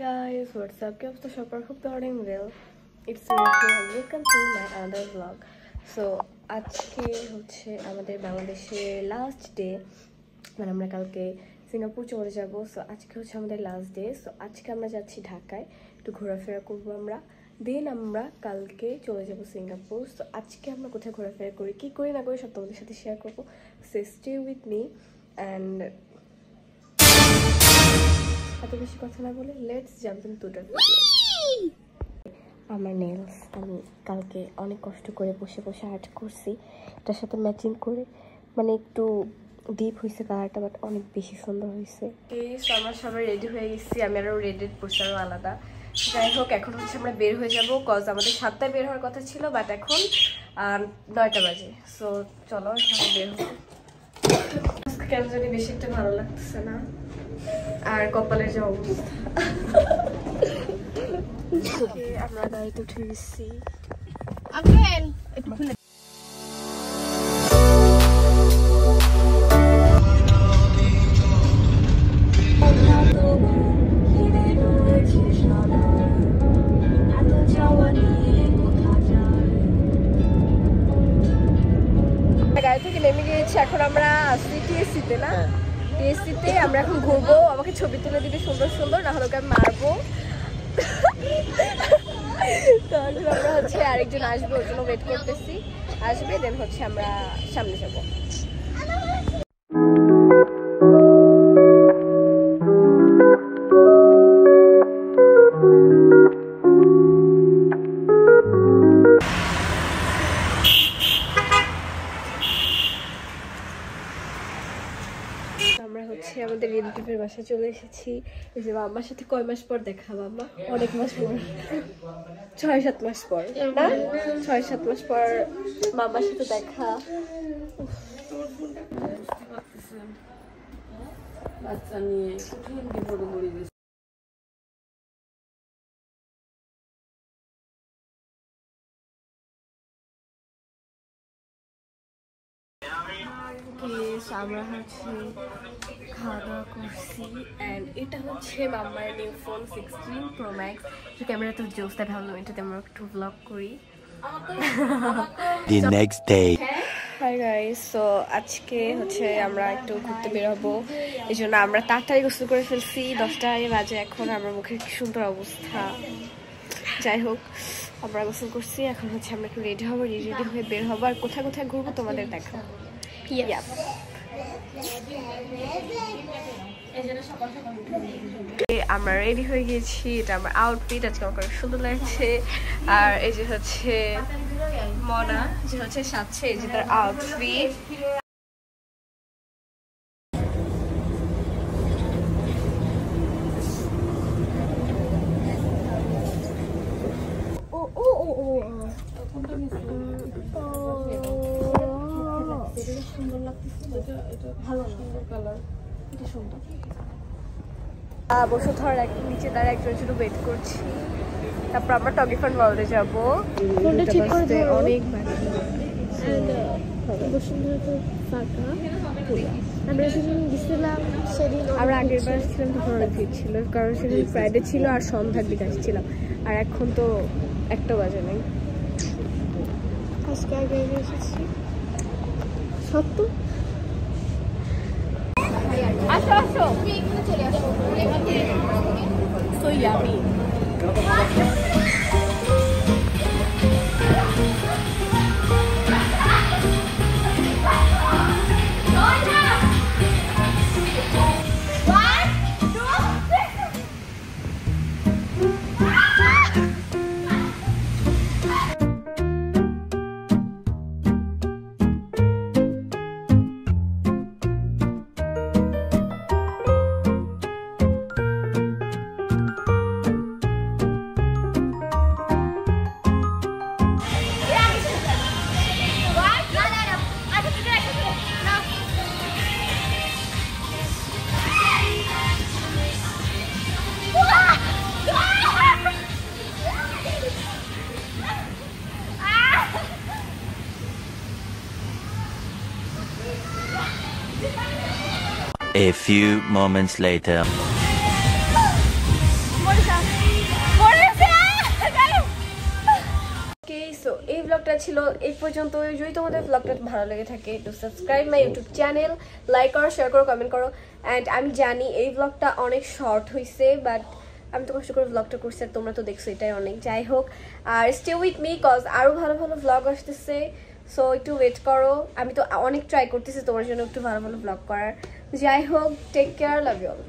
guys, what's up? Keep the shopper hope the ordering well. It's Ritu and welcome to my another vlog. So আজকে হচ্ছে আমাদের বাংলাদেশের last day, মানে আমরা কালকে সিঙ্গাপুর চলে যাব। সো আজকে হচ্ছে আমাদের লাস্ট ডে। সো আজকে আমরা যাচ্ছি ঢাকায়, একটু ঘোরাফেরা করবো আমরা, দেন আমরা কালকে চলে যাব সিঙ্গাপুর। সো আজকে আমরা কোথায় ঘোরাফেরা করি, কী করি না করি সব তোমাদের সাথে শেয়ার করবো। So stay with me and এত বেশি কথা না বলে let's jump into the video. আমার নেলস আমি কালকে অনেক কষ্ট করে বসে বসে আর্ট করছি, এটার সাথে ম্যাচিং করে, মানে একটু ডিপ হয়েছে কালারটা, বাট অনেক বেশি সুন্দর হয়েছে। সো আমরা সবাই রেডি হয়ে গেছি, আমি আরও রেডি পড়ছি আরও আলাদা। যাই হোক, এখন হচ্ছে আমরা বের হয়ে যাবো, কজ আমাদের 7টায় বের হওয়ার কথা ছিল, বাট এখন 9টা বাজে। সো চলো এখন বের হবো। কেন জানি বেশি একটা ভালো লাগতেছে না, আর কপালের যে অবস্থা। আমরা গাড়িতে উঠে গেছি। গাড়ি থেকে নেমে গিয়েছি, এখন আমরা আসছি টিএসসিতে না, টিএসসিতে আমরা এখন ঘুরবো। আমাকে ছবি তুলে দিবি সুন্দর সুন্দর, না হলে ওকে আমি মারবো। তাহলে আমরা হচ্ছে আরেকজন আসবে, ওর জন্য ওয়েট করতেছি, আসবে দেন হচ্ছে আমরা সামনে যাবো। আমরা হচ্ছে আমাদের রিলেটিভের বাসায় চলে এসেছি। এই যে মাম্মার সাথে কয় মাস পর দেখা, মাম্মা অনেক মাস পর, 6-7 মাস পর না, 6-7 মাস পর মাম্মার সাথে দেখা। বাচ্চা নিয়ে কঠিন বিপদে পড়ে গেছে। আমরা হচ্ছে খাওয়া দাওয়া করছি অ্যান্ড এটা হচ্ছে মাম্মার new phone 16 Pro Max। Camera তো জোস, তাই ভাবলাম এটাতে আমরা একটু ব্লগ করি। The next day. Hi guys, so আজকে হচ্ছে আমরা একটু ঘুরতে বেরোবো, এই জন্য আমরা তাড়াতাড়ি গোসল করে ফেলছি। 10টায় বাজে এখন, আমার মুখের কি সুন্দর অবস্থা। যাই হোক, আমরা গোসল করছি, এখন হচ্ছে আমরা একটু রেডি হবো, রেডি হয়ে বের হবো, আর কোথায় কোথায় ঘুরবো তোমাদের দেখাবো। আমরা রেডি হয়ে গেছি, এটা আমার আউটফিট, আজকে আমার খুব সুন্দর লাগছে। আর এই যে হচ্ছে মনা, যে হচ্ছে সাথে, এই যে তার আউটফিট। বসুধর নিচে তারা একজন শুধু ওয়েট করছি, তারপর আমরা টগিফান ওয়ার্ল্ডে যাবো। অনেক আমরা আগের বার ছিলাম তখন অনেক ভিড় ছিল, কারণ সেদিন ফ্রাইডে ছিল আর সন্ধ্যার দিকে আসছিলাম, আর এখন তো 1টা বাজে নাই। আজকে আগে এসেছি সত্য। আসো আসো, চলে আসো। So yummy. A few moments later. What is that? ছিল এই পর্যন্ত। যদি তোমাদের ব্লগটা ভালো লেগে থাকে একটু subscribe my YouTube channel, like করো, শেয়ার করো, কমেন্ট করো। অ্যান্ড আমি জানি এই ব্লগটা অনেক শর্ট হয়েছে, বাট আমি তো কষ্ট করে ব্লগটা করছি আর তোমরা তো দেখছো, এটাই অনেক। যাই হোক, আর স্টে উইথ মি কজ আরও ভালো ভালো ব্লগ আসতেছে, সো একটু ওয়েট করো। আমি তো অনেক ট্রাই করতেছি তোমার জন্য একটু ভালো ভালো ব্লগ করার। যাই হোক, take care, love you all.